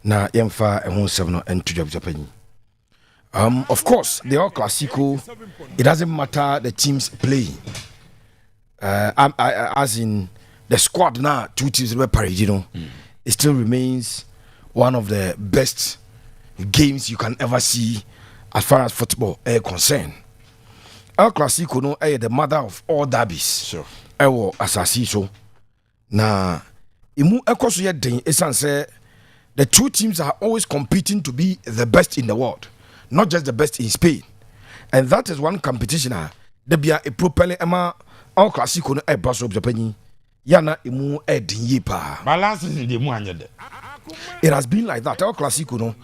na yɛmfa ɛho nsɛm no ɛnto dwabdwapanyi. Of course, the all Clasico, it doesn't matter the teams playing. As in the squad now, two teams were parade, it still remains one of the best games you can ever see as far as football is concerned. El Clasico no the mother of all derbies. Sure. Asasi so. Na imu ekoso ye den esan say the two teams are always competing to be the best in the world, not just the best in Spain. And that is one competition de bia e properly ema El Clasico no baso Japan. Yana imu den ye pa. Balance is the mu anyede. It has been like that. El Clasico no.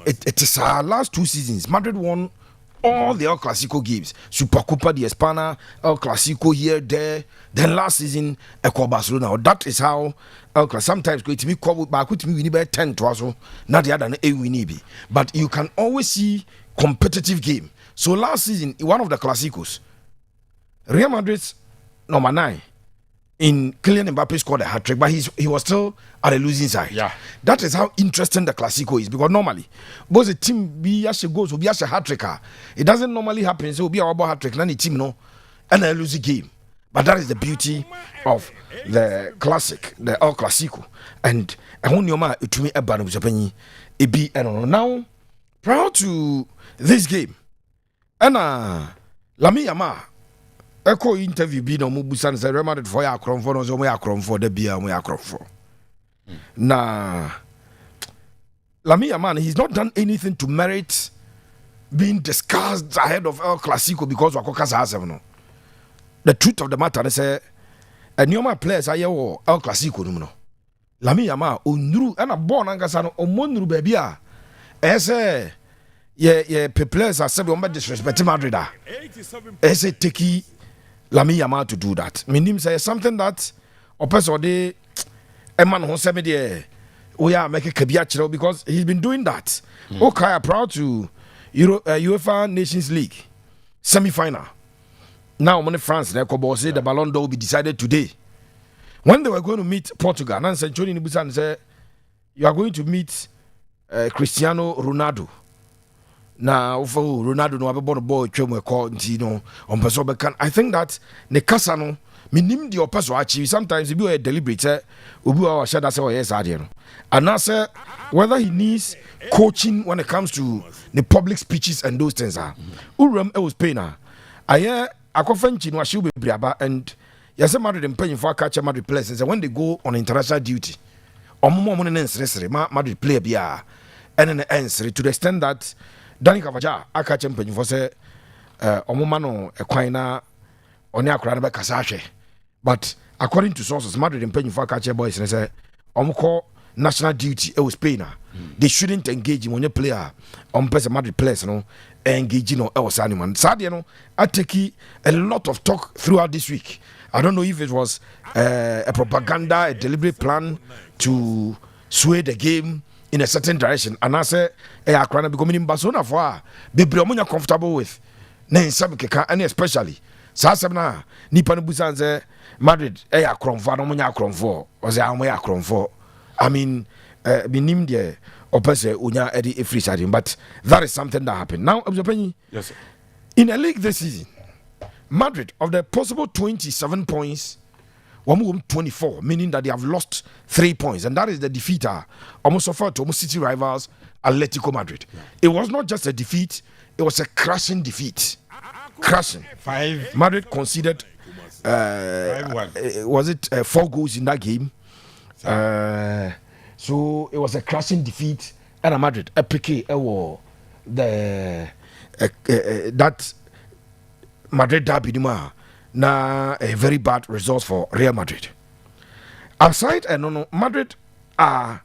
It is our last 2 seasons. Madrid won all the El Clasico games. Supercopa de España, El Clasico here, there. Then last season, Eco Barcelona. That is how El Clasico. Sometimes go to me call back to me. We need 10 to also. Not the other than a winning. But you can always see competitive game. So last season, one of the Clasicos, Real Madrid's number 9. In Kylian Mbappe scored a hat-trick, but he was still at the losing side. Yeah. That is how interesting the Clasico is, because normally, both the team be as goes, will be as a hat-trick. It doesn't normally happen, so will be our hat-trick, and the team no, and a losing game. But that is the beauty of the classic, the El Clasico. And when you are to me a bad Japan, it be now prior to this game, and Lamin Yamal. Echo interview be no mubusan say Real Madrid for ya kromfo no so mo ya kromfo da bia mo ya kromfo. Na Lamin Yamal, he's not done anything to merit being discussed ahead of El Clasico because wakoka sa asem no. The truth of the matter is say enioma players aye wo El Clasico no. Lamin Yamal onuru na born angasa no omonuru ba bia say ye players are say we disrespect Madrid ah. Say take Lamin Yamal to do that. Meaning say something that person de a man who say me there we are make a kabia because he's been doing that. Okay, proud to UEFA Nations League semi-final. Now when France say the Ballon d'Or will be decided today. When they were going to meet Portugal, Nancy Johnny Nibusan said you are going to meet Cristiano Ronaldo. Now, for Ronaldo, no have born boy, Chemo call, no, on person can. I think that the Casano, minim the opposite actually sometimes it be a deliberate, ubu our shadow say yes, Adiano. And now, sir, whether he needs coaching when it comes to the public speeches and those things are. Urum was paying. I hear a conference in Washu Briaba and yes, Madrid and paying for catch Madrid players and when they go on international duty, or more money necessary, Madrid play bia and an answer to the extent that. Danny Kavaja, I catch him for say, Omomano, a quina, or near Kranaba Kasache. But according to sources, Madrid and Penny for catcher boys and say, Omco national duty, it was paying. They shouldn't engage when you player on person Madrid players, engaging or else animal. Sadly, I take a lot of talk throughout this week. I don't know if it was a propaganda, a deliberate plan to sway the game in a certain direction, and I say, I can't become in Barcelona for be pretty comfortable with. And especially, Sasabna, Nipan Busan, Madrid, a crom for, no money crom for, or the Amway crom for. I mean, be named there, or per se, Unya Eddie a free siding, but that is something that happened. Now, yes, sir. In a league this season, Madrid, of the possible 27 points, 24, meaning that they have lost 3 points, and that is the defeater almost suffered to almost city rivals Atletico Madrid. Yeah. It was not just a defeat, it was a crushing defeat. Crushing. 5 Madrid conceded 4 goals in that game. So it was a crushing defeat. And Madrid a picky that Madrid derby na a very bad result for Real Madrid. Aside, Madrid are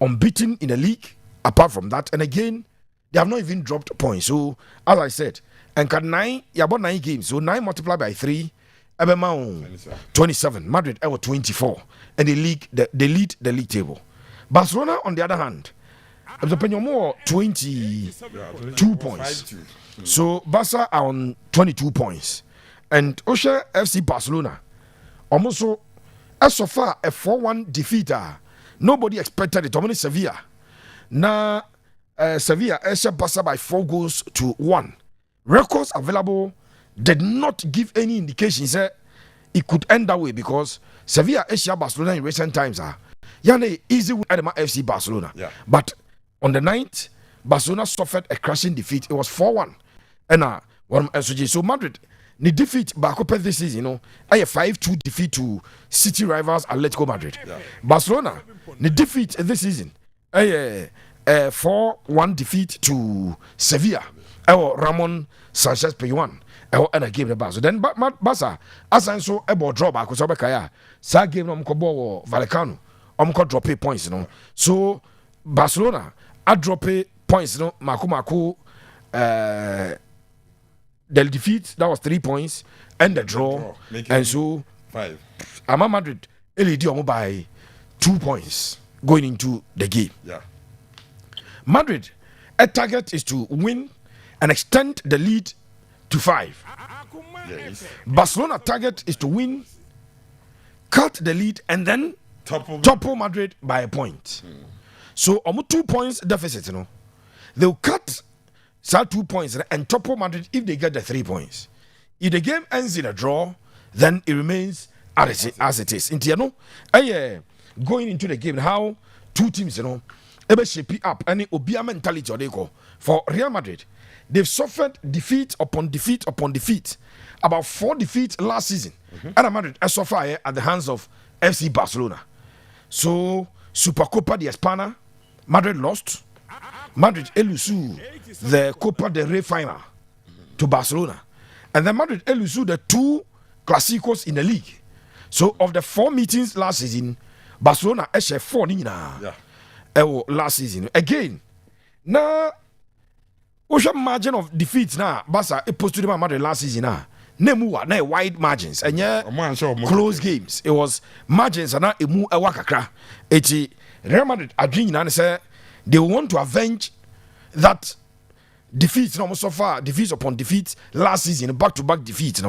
unbeaten in the league. Apart from that, and again, they have not even dropped points. So, as I said, and can 9 games. So 9 multiplied by 3, 27. Madrid 24, and they lead the league table. Barcelona, on the other hand, more 22 points. So Barca are on 22 points. And Osha FC Barcelona almost so far a 4-1 defeat. Nobody expected it. Only Sevilla. na Sevilla Barca by 4-1. Records available did not give any indication that it could end that way, because Sevilla Barcelona in recent times are easy win at the FC Barcelona. Yeah. But on the 9th, Barcelona suffered a crushing defeat. It was 4-1. And so Madrid, the defeat back up this season, a 5-2 defeat to city rivals Atletico Madrid. Yeah. Barcelona, the defeat this season, a 4-1 defeat to Sevilla. Ramon Sanchez Payuan. And I gave the Barca. Then Barca, as I saw a draw back, because I game no Mkobo Vallecano, drop points, So Barcelona, I drop points, Maku. The defeat, that was 3 points, and the draw. And so 5. Ama Madrid, LED by 2 points going into the game. Yeah. Madrid, a target is to win and extend the lead to 5. Yes. Barcelona target is to win, cut the lead, and then topple Madrid by a point. So almost 2 points deficit, they'll cut 2 points and topple Madrid if they get the 3 points. If the game ends in a draw, then it remains as it is. Going into the game, how two teams, ever shape up any obia mentality or they go for Real Madrid. They've suffered defeat upon defeat upon defeat. About 4 defeats last season. And Madrid has suffered at the hands of FC Barcelona. So Supercopa de España, Madrid lost. Madrid elusu the Copa del Rey final to Barcelona. And then Madrid elusu the 2 Clásicos in the league. So of the 4 meetings last season, Barcelona has 4 last season. Again, now what's your margin of defeat now? Barca opposed to the Madrid last season now. Na wide margins and close games. It was margins and now emu wakakra. Eti Real Madrid agreeing and say they want to avenge that defeat so far, defeat upon defeat last season, back-to-back defeat,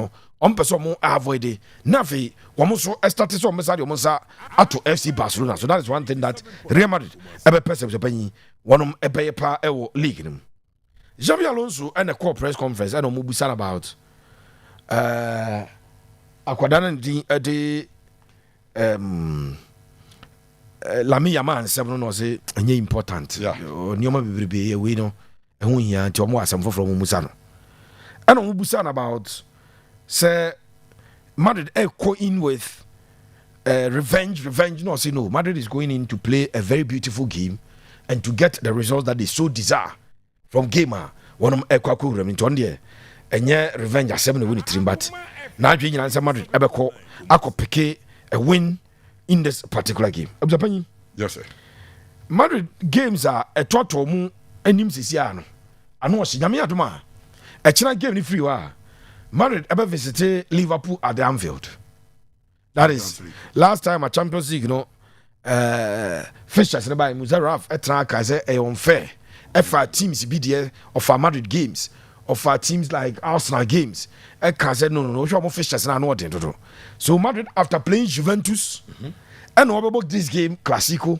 person mo avoid it. Nafi, so started so much at to FC Barcelona. So that is one thing that Real Madrid ever person one league. Xabi Alonso and a core press conference and Mubusan about Akwadana de Lamin Yamal 7 no say important. Yeah. Nyoma be we no ehun hia nti omo asem foforo mu musa no. And Mubusan about say Madrid go in with revenge. No, say no. Madrid is going in to play a very beautiful game and to get the results that they so desire from gamer. One of Ekwaku into on there. And yeah, revenge at 7 win it, but now drinking answer Madrid Ebeko Ako pick a win in this particular game. Yes, sir. Madrid games are a total moon and him Siciano. I know she Yamia Duma. A China game if you are. Madrid ever visited Liverpool at the Anfield. That is last time a Champions League, Fishers by Muzaraf etra kaze e unfair. If our teams be there of our Madrid games, of our teams like Arsenal games, kaze no, show more Fishers na no do. So Madrid after playing Juventus and about this game Clásico,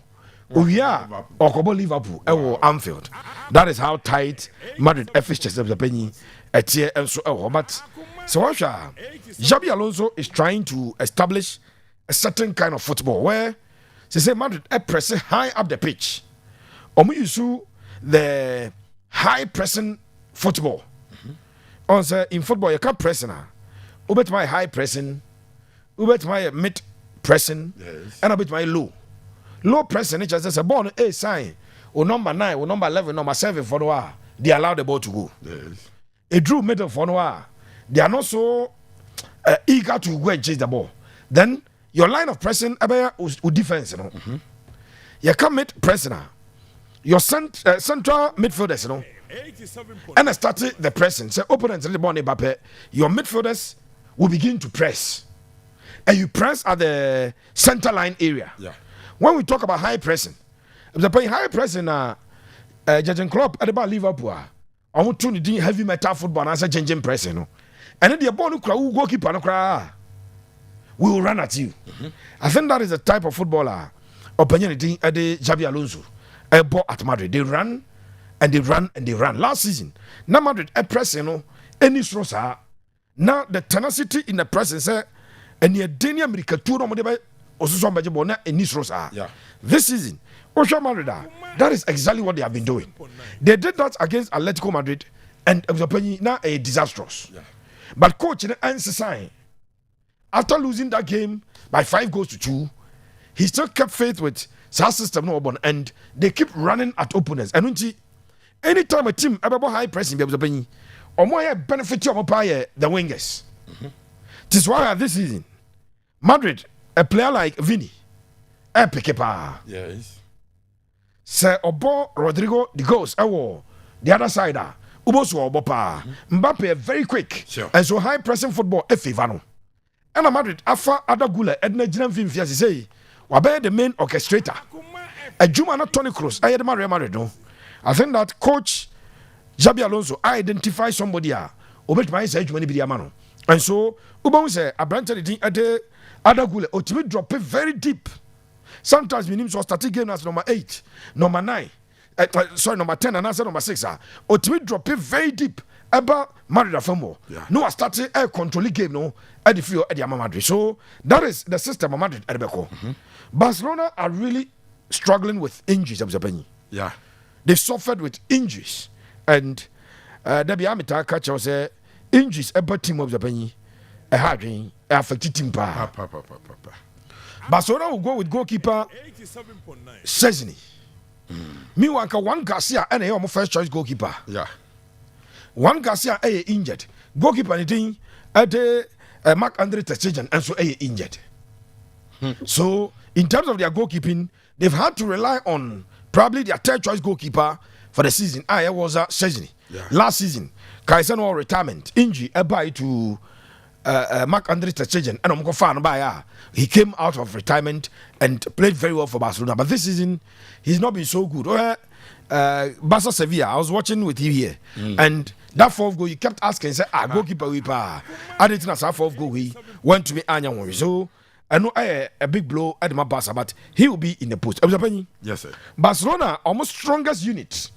we are Okobo Liverpool or Anfield. That is how tight Madrid Fishers of the penny a tier and so but so Xabi Alonso is trying to establish a certain kind of football where they say Madrid press high up the pitch. Use the high pressing football. In football, you can't press now. Ubet my high pressing, ubet my mid pressing, and a bit my low pressing. It just a ball a sign. Or number 9, or number 11, number 7 for the while. They allow the ball to go. Yes. A drew middle for the while. They are not so eager to go and chase the ball. Then your line of pressing with defense, you come mid pressing now. Your central midfielders, and I started the pressing. Say opponents the ball Mbappe. Your midfielders will begin to press, and you press at the center line area. Yeah. When we talk about high pressing, the high pressing, Jurgen Klopp at about Liverpool. I want to do heavy metal football and answer changing pressing, and then the ball who goalkeeper no cry. We will run at you. I think that is the type of footballer opinion at the Xabi Alonso a ball at Madrid. They run and they run and they run. Last season, now Madrid a press, any strosa. Now the tenacity in the presence, and the Dania America tour on the also some na any strosa. Yeah. This season, Osha Madrid, that is exactly what they have been doing. They did that against Atletico Madrid, and it was now a disastrous. Yeah. But coach in the answer sign, after losing that game by 5-2, he still kept faith with South System and they keep running at opponents. And anytime a team ever high pressing, or more benefit the wingers. This is why this season, Madrid, a player like Vini, a pickapa. Yes. Sir Obo Rodrigo, the goals, the other side, Ubosu Obopa, Mbappe, very quick, Sure. and so high pressing football, Fivano. And Madrid, Afa Adagula, Edna Jinam Fiasi say, Wabe the main orchestrator. A Juma not Tony Cruz, I had Mario Madrid. No, I think that coach Xabi Alonso identify somebody, Obet my say, when he be a man. And so, Ubon say, a branch of the thing at the Adagula, ultimate drop it very deep. Sometimes we need to start game as number 8, number 9. Number 10 and answer number 6. Ultimate drop it very deep. About Madrid Afamo. Yeah. No, I started a controlling game no at the field at the Madrid. So that is the system of Madrid at Beko. Barcelona are really struggling with injuries. Yeah. They suffered with injuries. And Debbie Amita catch us injuries about team of Japan. A hard affected team. Barcelona will go with goalkeeper Szczesny. Meanwhile, one Garcia and a first choice goalkeeper. Yeah. One Garcia injured. Goalkeeper anything at Mark Andre Testegen and so injured. So in terms of their goalkeeping, they've had to rely on probably their third choice goalkeeper for the season. I was Szczesny. Yeah. Last season, Kaisano retirement injury by to Mark Andre Testegen and Omkofan by he came out of retirement and played very well for Barcelona. But this season, he's not been so good. Barca Sevilla, I was watching with you here, and that fourth goal, you kept asking, say, goalkeeper, I didn't know that fourth goal, he went to me, Anya. So, I know a big blow at my Barca, but he will be in the post. Yes, sir. Barcelona, almost strongest unit,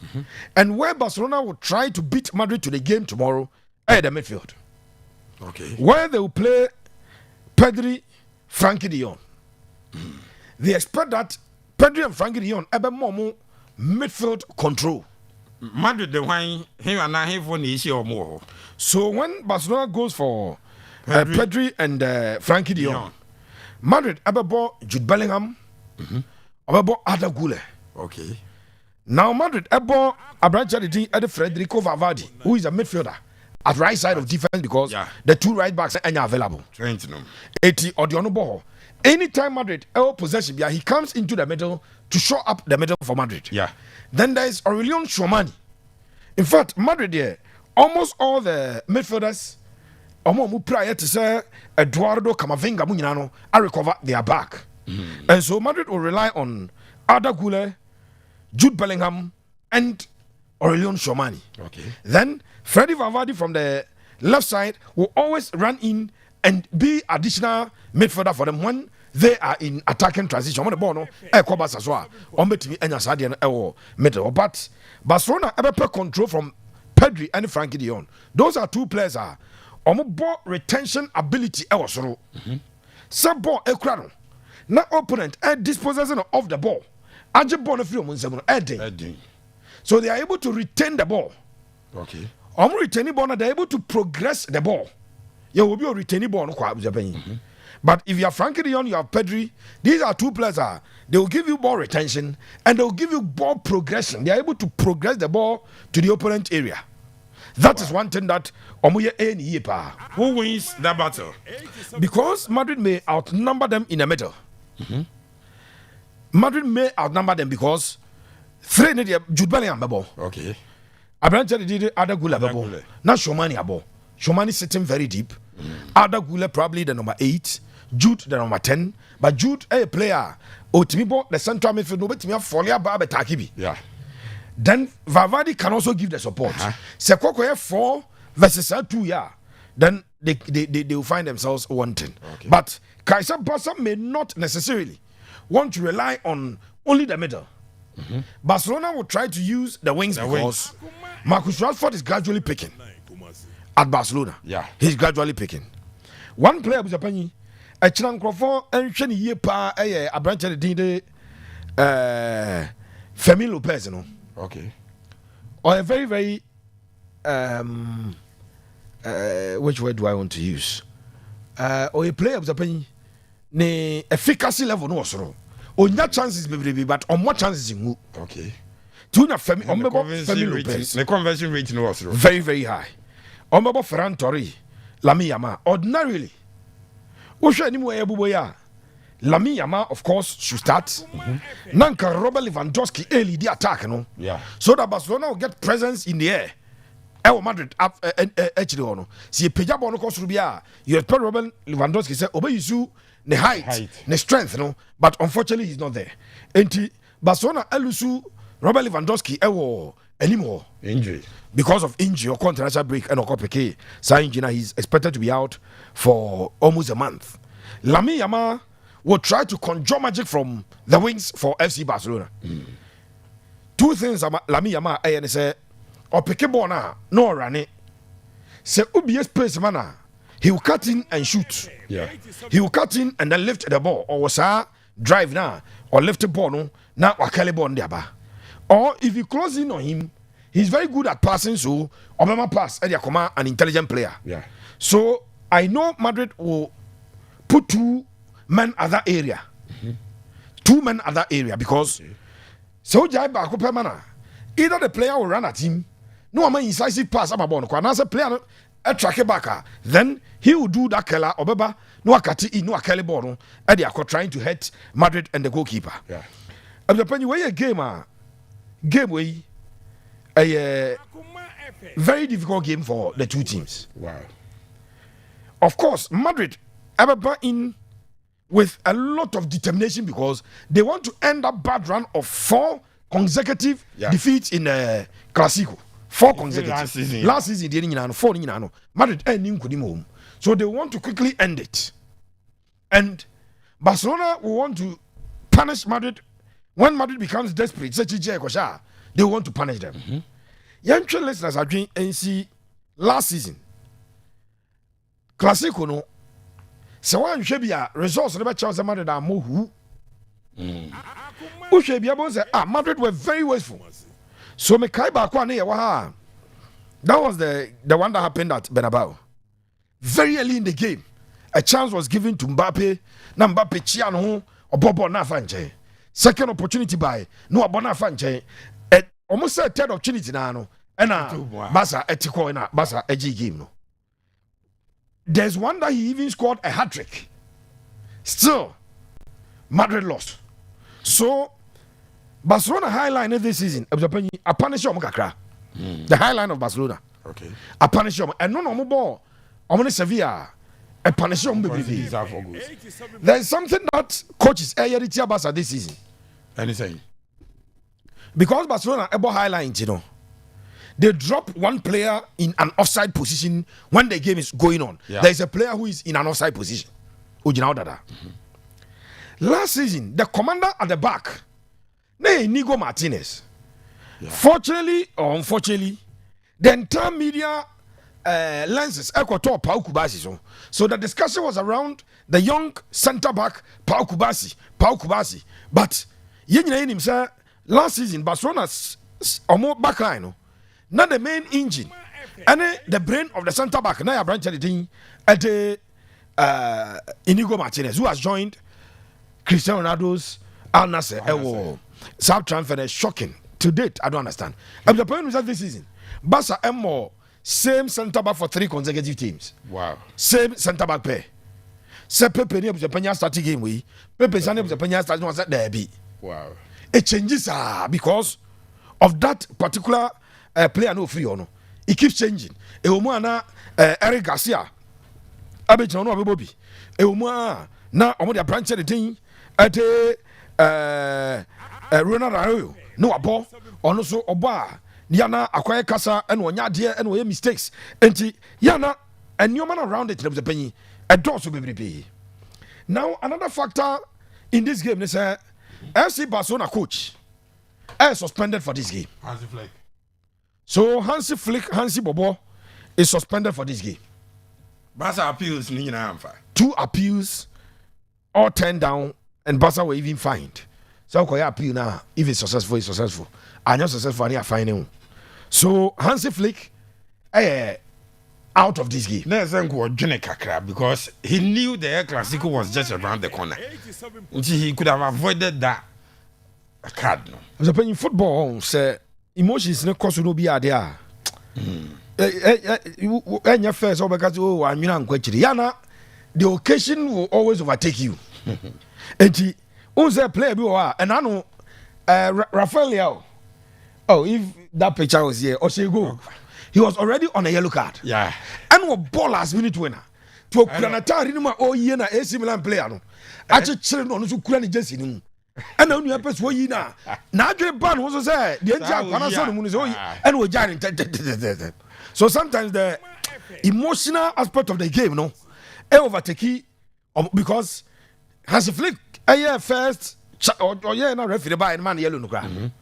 and where Barcelona will try to beat Madrid to the game tomorrow, the midfield. Okay. Where they will play Pedri, Frankie de Jong. They expect that Pedri and Frankie de Jong have more midfield control. Madrid the wine him and I have one issue or more. So when Barcelona goes for Pedri and Frankie de Jong, Madrid ababo Jude Bellingham, ababo Ada Gule. Okay. Now Madrid abo Abrancha at the Federico Valverde, who is a midfielder at right side of defense because the two right backs are available. 80 or the ball. Anytime Madrid possession, he comes into the middle to show up the middle for Madrid. Yeah. Then there is Aurelion Tchouameni. In fact, Madrid there, almost all the midfielders, prior to say Eduardo Camavinga Munyano, I recover their back. And so Madrid will rely on Arda Güler, Jude Bellingham, and Aurelion Tchouameni. Okay. Then Freddy Valverde from the left side will always run in and be additional midfielder for them when they are in attacking transition. On the ball, no, middle. But Barcelona ever play control from Pedri and Frankie de Jong. Those are two players are ball retention ability. Some ball ekrano. Now opponent dispossession of the ball. So they are able to retain the ball. Okay. Retaining ball, they're able to progress the ball. You will be a retaining ball. But if you have Frankie de Jong, you have Pedri, these are two players. They will give you ball retention and they will give you ball progression. They are able to progress the ball to the opponent area. That is one thing that who wins that battle? Because Madrid may outnumber them in the middle. Madrid may outnumber them because three Jude Bellingham ball. Okay. Abrancha did Ada Gula ball. Now Tchouameni ball. Tchouameni sitting very deep. Ada Gula probably the number 8. Jude the number 10. But Jude a player. Otimibo the central midfield. Nobody me folia ba betakibi. Yeah. Then Valverde can also give the support. Sekoko 4 versus 2 then they will find themselves wanting. Okay. But Kaiser Barca may not necessarily want to rely on only the middle. Barcelona will try to use the wings because Marcus Rashford is gradually picking at Barcelona. Yeah. He's gradually picking. One player was a penny. A Chinankrofo and Shani Yepa, a branch of the Femi Lopez, you know. Okay. Or a very, very which word do I want to use? Or a player was a penny. Ne efficacy level no so. On that chances baby, but on more chances in who? Okay. Tuna Femi Lopez. The conversion rate no was very, very high. Omebo Ferran Torres, Lamin Yamal. Ordinarily, Osha anywhere Buboya. Lamin Yamal, of course, should start. Nanka Robert Lewandowski early the attack, no? Yeah. So that Barcelona will get presence in the air. Ewo Madrid up actually ono. Si peja bono ko surubia. You expect Robert Lewandowski say obey you the height, the strength, no? But unfortunately he's not there. Enti Barcelona elusu Robert Lewandowski ewo anymore. Injury. Because of injury or international break and Okopeke, Saint-Gina, he's expected to be out for almost a month. Lamin Yamal will try to conjure magic from the wings for FC Barcelona. Two things Lamin Yamal and say, or pick a ball now, no running. Say, Ubi space mana, he will cut in and shoot. Yeah. He will cut in and then lift the ball, or was drive now, or lift the ball, no, now Wakale ball there. Or if you close in on him, he's very good at passing, so Obama pass and command an intelligent player. Yeah. So I know Madrid will put two men at that area. Two men at that area because so Jai Bako Pemana, either the player will run at him, no man incisive pass up a ball, and as a player a track back, then he will do that killer or beba, no akati no akele ball, and they are trying to hit Madrid and the goalkeeper. Yeah. And the penny way a game way. A very difficult game for the two teams. Wow. Of course, Madrid ever in with a lot of determination because they want to end that bad run of 4 consecutive defeats in Clasico. 4 consecutive. Last season, they didn't 4 no. Madrid ending home. So they want to quickly end it. And Barcelona will want to punish Madrid when Madrid becomes desperate. They want to punish them. Young listeners are doing NC last season. Clasico no. So one should be a resource never Chelsea Madrid are more who. Who should be able to say, Madrid were very wasteful. So me kai ba kwa ne wa. That was the one that happened at Bernabeu. Very early in the game, a chance was given to Mbappe. Na Mbappe chia no obobo na fanche. Second opportunity by no abona fanche. Almost said third opportunity now, no, and Barca etiko na Barca edgy game no. There's one that he even scored a hat trick. Still, Madrid lost. So Barcelona highline this season. A punish kakra. The highline of Barcelona. Okay. A punish and no ball. I'm Sevilla. A punish There's something that coaches Ayeritia Barca this season. Anything. Because Barcelona able highlight, you know, they drop one player in an offside position when the game is going on. Yeah. There is a player who is in an offside position. Last season, the commander at the back, Inigo Martinez. Yeah. Fortunately or unfortunately, the entire media lenses Equator Pau Kubasi. So the discussion was around the young centre back Pau Kubasi. But himself. Last season, Barcelona's backline, no, not the main engine, and the brain of the centre back. Now, I branch anything at Inigo Martinez, who has joined Cristiano Ronaldo's Al Nassr. South transfer is shocking to date. I don't understand. And the point is that this season, Barca and more same centre back for 3 consecutive teams. Wow. Same centre back pair. Se Pepe ni Penya starting game we. Pepe Sane Penya starting was at derby. Wow. It changes because of that particular player no free or no. It keeps changing. Eric Garcia. Abidjan no Bobby. Na omo dia branch the thing at Ronald Arroyo. No abo ono so oba yana akwaye kasa and wonya de and we mistakes. Enti yana and new man around it the penny. A door so be. Now another factor in this game is FC Barcelona coach suspended for this game. Hansi Flick. So Hansi Bobo is suspended for this game. Barca appeals ni nyina amfa. 2 appeals, all turned down, and Barca were even fined. So okay, appeal now. If it's successful, it's successful. And not successful, and you are finding. So Hansi Flick, out of this game. There's a June Kakra because he knew the El Clasico was just around the corner. He could have avoided that card. No. As a playing football, say emotions no cause no be there. And your first because I'm Yana, the occasion will always overtake you. And he owns a player and I know Rafael. Oh, if that picture was here, or she go. He was already on a yellow card. Yeah. And what ball last minute winner. To a planetary no oh year na AC Milan player no. Actually children on so Kurani Jesse no. And only a person we na. Na Adrian Ban was say the entire Panasonic mun so and we giant. So sometimes the emotional aspect of the game no overtake because Hansi Flick first or na referee by man yellow no card.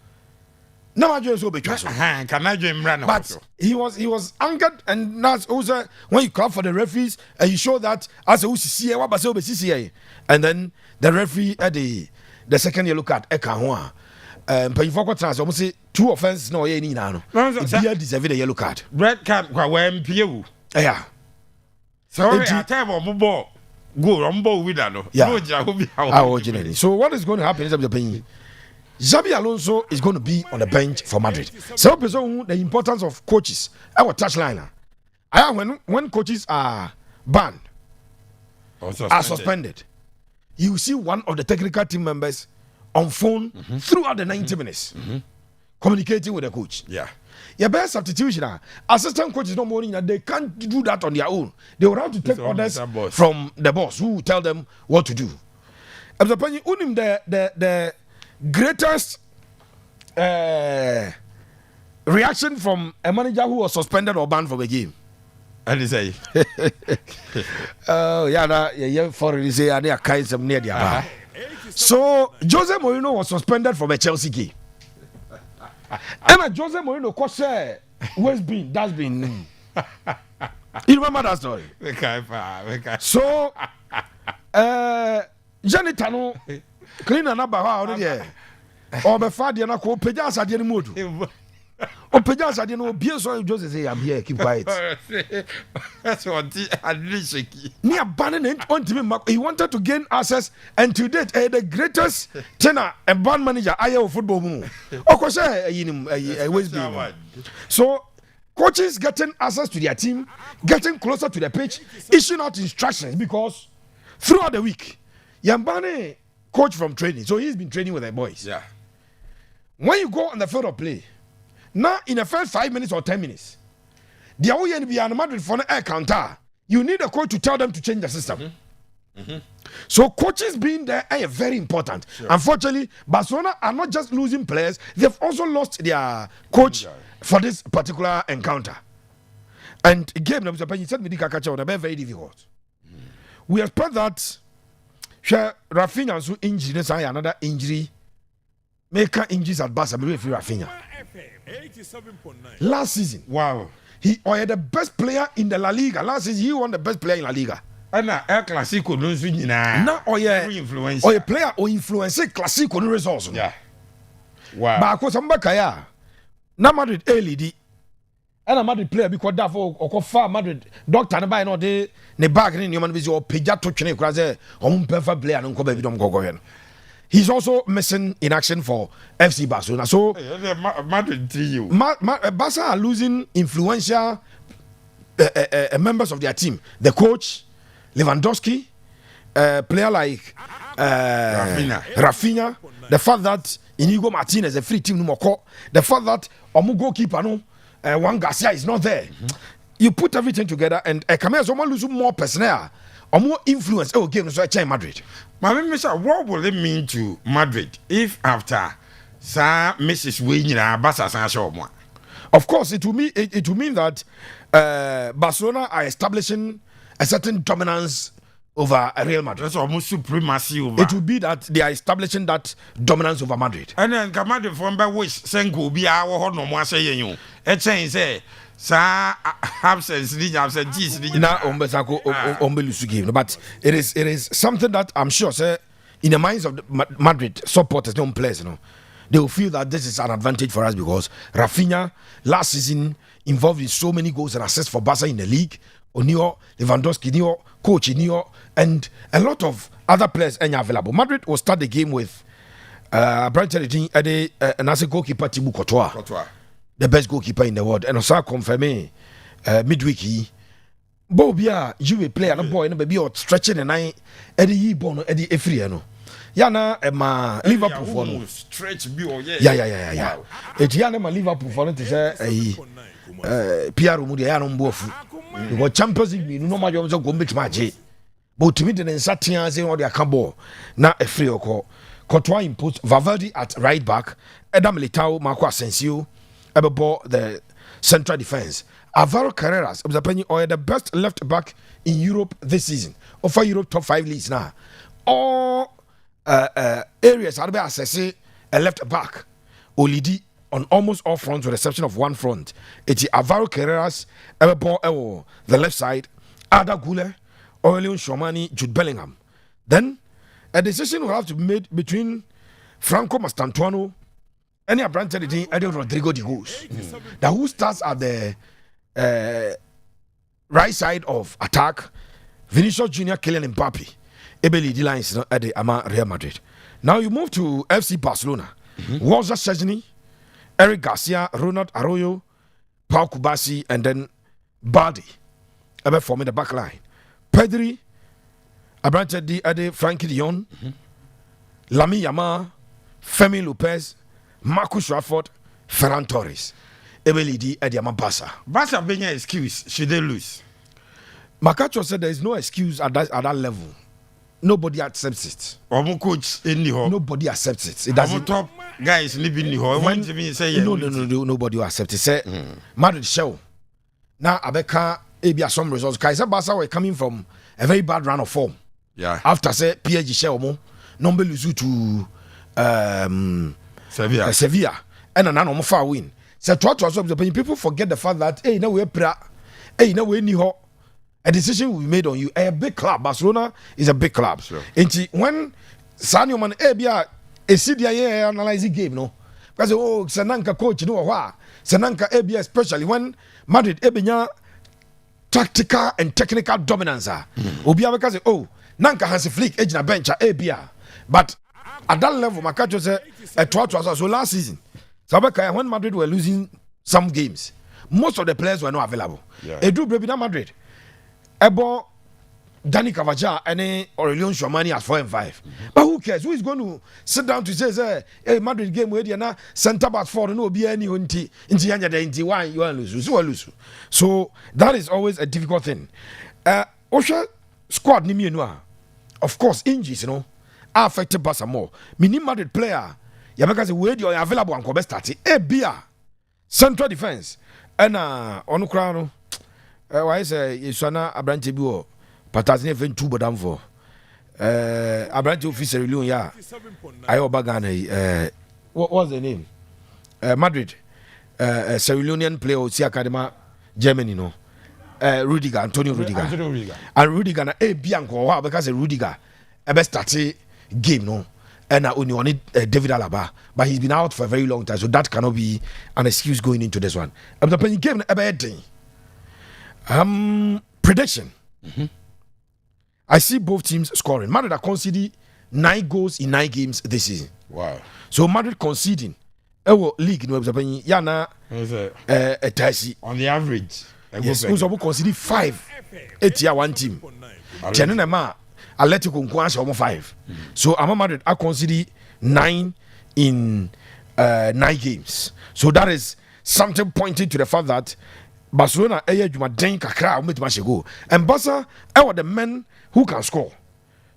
No, I just be but he was angered, and that's also when you call for the referees and you show that as a UCCA, and then the referee at the second yellow card, but you forgot to almost say 2 offenses. No, you need now. He deserved a yellow card. Red card, when PU. Yeah. So I tell you, ball go on ball with that. Yeah. So what is going to happen is the Xabi Alonso is going to be on the bench for Madrid. So the importance of coaches, our touchline. When coaches are banned, are suspended, you see one of the technical team members on phone throughout the 90 minutes, communicating with the coach. Yeah. Your best substitution, assistant coaches no more, they can't do that on their own. They will have to take orders from the boss who will tell them what to do. The greatest reaction from a manager who was suspended or banned from a game. And he say, for say, I need kind some near the So Jose Mourinho was suspended from a Chelsea game. And Jose Mourinho coach West Bean, that's been. You remember that story? So, Johnny Tano. Clean and about already. Or be fadi na ko peja asade ni modu. O peja asade no bie so Jose say I'm here, keep quiet. That's what he Ni abandon on he wanted to gain access, and to date the greatest tenor and band manager ayo football mu. O ko say West Beam. So coaches getting access to their team, getting closer to the pitch, issuing out instructions because throughout the week Yambane coach from training, so he's been training with the boys. Yeah. When you go on the field of play, now in the first 5 minutes or 10 minutes, the ONB and Madrid for an air counter, you need a coach to tell them to change the system. So coaches being there are very important. Sure. Unfortunately, Barcelona are not just losing players; they've also lost their coach for this particular encounter. And again, you said me very difficult. We expect that. Rafinha's injury, another injury. Make injuries at Barca, but Rafinha. Last season, wow, he was the best player in the La Liga. Last season, he won the best player in La Liga. And El Clasico no swing na. Na influence. Or a player or influence Clasico no results. Yeah. Wow. But because I'm back here, na Madrid LED. And a Madrid player because that for far Madrid doctor na buy no de ne bag ni nyoma bi o peja to twene kura say o perfect player no ko ba bi dom go go. He's also missing in action for FC Barcelona. So Madrid you. Barca are losing influential members of their team. The coach, Lewandowski, player like Rafinha. The fact that Inigo Martinez a free team no more. The fact that Omu goalkeeper no Juan Garcia is not there. You put everything together and Kamea someone lose more personnel or more influence. Oh, game so I change Madrid. What will it mean to Madrid if after Mrs. Winner Barca? Of course, it will mean that Barcelona are establishing a certain dominance over Real Madrid. That's almost supremacy over. It will be that they are establishing that dominance over Madrid. And then Madrid from by which Senko be our no more saying you. A change say, Sir absence, absence, Now, game. But it is something that I'm sure, sir, in the minds of the Madrid supporters, no players, they will feel that this is an advantage for us because Rafinha last season involved in so many goals and assists for Barca in the league. Onio, Lewandowski, Nio, Coach Nio, and a lot of other players are available. Madrid will start the game with another goalkeeper Thibaut Courtois, the best goalkeeper in the world, and also confirming midweek. Bobia, you a player, no boy, no baby, or stretching and I, Eddie Bono, Eddie Efriano. Yana, Liverpool for no stretch, yeah. It's Yana, Liverpool for it is a Pierre Mudiano Bofu. Because Champions League, no matter what, go make match. But to me, the Saturday, saying all their cabo, not a free call. Courtois input Valverde at right back, Adam Militao, Marco Asensio, Ebebo, the central defense. Alvaro Carreras, or the best left back in Europe this season. Over Europe top 5 leagues now. All areas are assessing a left back. Olidi on almost all fronts with the exception of one front. It's Alvaro Carreras, Ebebo, the left side, Ada Gule, Aurelien Tchouameni, Jude Bellingham. Then a decision will have to be made between Franco Mastantuano and a branch editing Rodrigo de Guz. Now who starts at the right side of attack? Vinicius Junior, Kylian Mbappe, Ebeli D lines at the Real Madrid. Now you move to FC Barcelona. Walter Szczesny, Eric Garcia, Ronald Arroyo, Pau Kubasi, and then Bardi. Ever forming the back line. Pedri, Abrante Di Ade, Frankie Dion, Lamin Yamal, Femi Lopez, Marcus Rashford, Ferran Torres. Ebeli Di Ade Barca. Barca being an excuse, should they lose? Makacho said there is no excuse at that level. Nobody accepts it. Coach nobody accepts it. It doesn't. Top guys living in the nobody will accept it. Say Madrid show. Now Abeka Abia some results. Kaisa Barca were coming from a very bad run of form. Yeah. After say PSG show mo number lose to Sevilla. And an normal far win. So people forget the fact that hey, now we need a decision will be made on you. A big club, Barcelona is a big club. Sure. And when Sanyo man Abia a CD analyzing game, no, because Sananka coach, you know what? Sananka Abia, especially when Madrid Ebenya tactical and technical dominance. Obia because Nanka has a flick edge na bench Abia, but at that level, Makacho said a 12 so last season. So when Madrid were losing some games, most of the players were not available. Edu Brebina Madrid. Ebo Danny Cavaja and Aurelien Tchouameni at 4 and 5. But who cares? Who is going to sit down to say, hey, Madrid game where you're not center back 4 no be any into why you want to lose. So that is always a difficult thing. Osha squad ni of course injuries, are affected Barca more. Mini Madrid player, because where you are available and come start it. Central defense and Onukrano. Why say Yesana Abrante Buo, Patasne even 2 bodam for Abrante officer Leon, yeah. Bagane, what was the name? Madrid, Cerulonian player of Academy, Germany, no. Rudiger, Antonio Rudiger. And Rudiger, Bianco, because Rudiger, a best started game, no. And I only wanted David Alaba, but he's been out for a very long time, so that cannot be an excuse going into this one. I'm the playing game a bad thing. Prediction. I see both teams scoring. Madrid are conceding 9 goals in 9 games this season. Wow. So Madrid conceding. League no yana a taxi. On the average. Yes, also conceding 5. 8 year one team. Tenenema Atletico Nkwasha 5. So Madrid are conceding 9 in 9 games. So that is something pointing to the fact that Barcelona Juma kakra go. And Barca are the men who can score.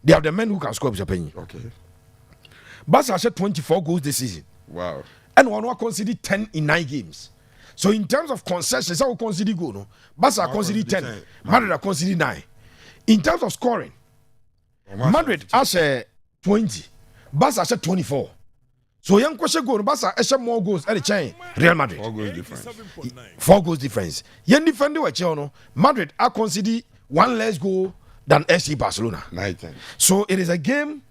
They are the men who can score. Okay. Barca has 24 goals this season. Wow. And one conceded 10 in 9 games. So in terms of concessions, I will consider goal. No? Barca conceded 10. Madrid conceded 9. In terms of scoring, Madrid has 20, Barca has 24. So young question goal, Barca has more goals at the chain. Real Madrid 4 goals difference. 4 goals difference. Yen defender wa Chelsea, Madrid are considered one less goal than FC Barcelona. 19. So it is a game,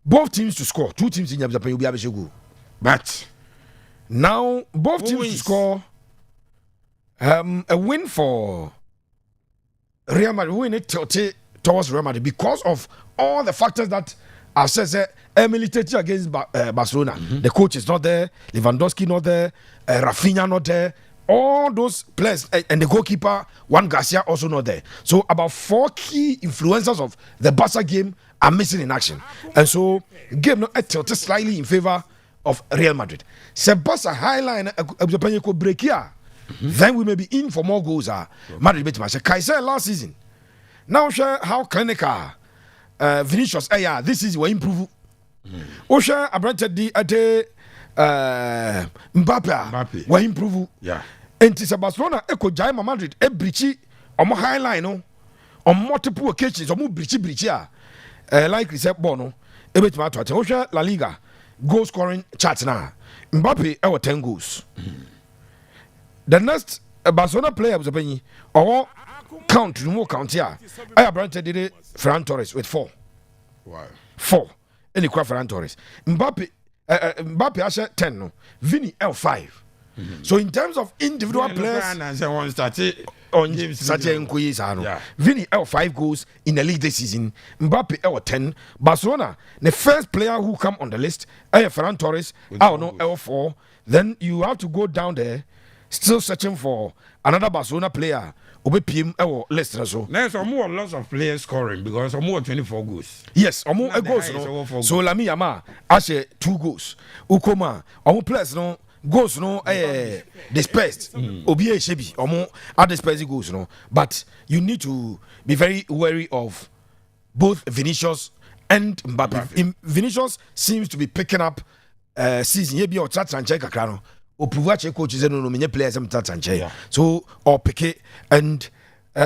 both teams to score. 2 teams in Japan will be able to go. But now both teams wins? to score. A win for Real Madrid, win it towards Real Madrid because of all the factors that I said militated against Barcelona. The coach is not there, Lewandowski not there, Rafinha not there. All those players and the goalkeeper Juan Garcia also not there. So about 4 key influencers of the Barca game are missing in action, and so game not tilted slightly in favor of Real Madrid. Se Barca highline a break here. Then we may be in for more goals. Madrid beat Manchester. Kaiser last season. Now share how clinical Vinicius. This is we improve. Osha abranted the Mbappe. We improve. Yeah. And it's Barcelona. Eko Jaima Madrid. E brichi. Omo highline no. On multiple occasions. Omo brichi. Like we said, Bono. E beat Manchester. Osha La Liga goal scoring chart now. Mbappe 10 goals. The next Barcelona player was a penny or count here. I have granted it Ferran Torres with 4. Wow. 4. Any crap Ferran Torres. Mbappe has 10. No. Vini L5. So in terms of individual players, on such a Vini L5 goals in the league this season. Mbappe L10. Barcelona, the first player who come on the list, Ferran Torres, L4. Then you have to go down there. Still searching for another Barcelona player. PM list so. There's more lots of players scoring because more 24 goals. Yes, more goals. No. So Lamin Yamal has 2 goals. Ukoma, players no goals no dispersed. Obie Shebi, are dispersed goals no. But you need to be very wary of both Vinicius and Mbappe. Vinicius seems to be picking up season. Yebi or chat and check akrano. Opuvache coaches and no players so or pick and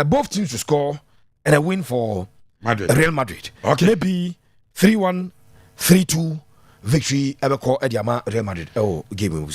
both teams to score and a win for Real Madrid. Okay. Maybe 3-1, 3-2 victory ever call Ediama Real Madrid. Game